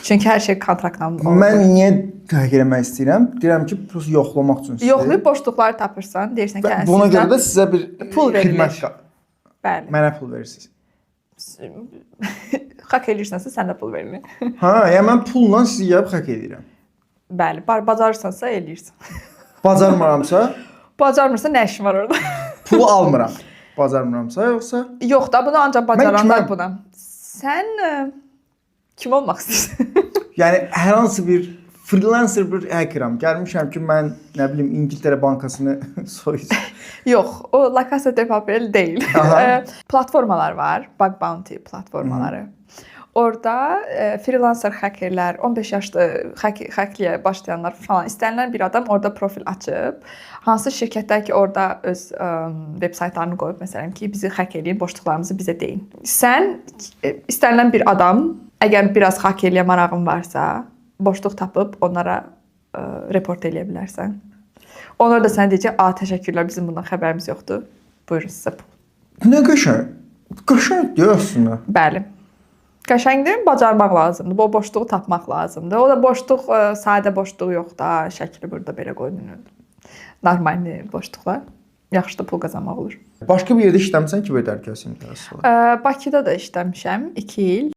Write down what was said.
Çünki hər şey kontraktla olur. Mən niyə həkk eləmək istəyirəm? Deyirəm ki, prosta yoxlamaq üçün sizi. Yoxlayıb boşluqları tapırsan, deyirsən ki, buna görə də sizə bir pul verilir. xidmət. Bəli. Mənə pul verirsiniz. Haqq edirsənsə sən də pul verilir. Hə, yəni mən pulla sizi gəlib həkk edirəm. Bəli, bacarırsansa eləyirsən. Bacarmıramsa, Bacarmırsa nə işin var orada? pulu almıram. Bacarmıramsa, yoxsa? Yox da, bunu ancaq bacaranlar kiməm? buna. Sən kim olmaq istəyirsən? Yəni hər hansı bir freelancer bir hackeram. Gəlmişəm ki, mən nə bilim İngiltərə bankasını soyacağam. Yox, o La Casa de Papel deyil. Platformalar var, Bug Bounty platformaları. Orada freelancer hackerlər, 15 yaşlı hackliyə başlayanlar falan istənilən bir adam orada profil açıb, hansı şirkətlər ki, orada öz veb saytlarını qoyub, məsələn ki, bizi hack eləyin, boşluqlarımızı bizə deyin. Sən istənilən bir adam, əgər biraz hackerliyə marağın varsa, boşluq tapıb onlara report eləyə bilərsən. Onlar da sənə deyəcək, təşəkkürlər, bizim bundan xəbərimiz yoxdur. Buyurun sizə pul. Nə qəşəng. Qəşəng deyirsən. Bəli. Qəşəngdir, bacarmaq lazımdır. O boşluğu tapmaq lazımdır. O da boşluq, sadə boşluq yox da, şəkli burada belə qoyulur. Normal boşluqlar. Yaxşı da pul qazanmaq olur. Başqa bir yerdə işləmisən ki, belə dərk etsən. Bakıda da işləmişəm 2 il.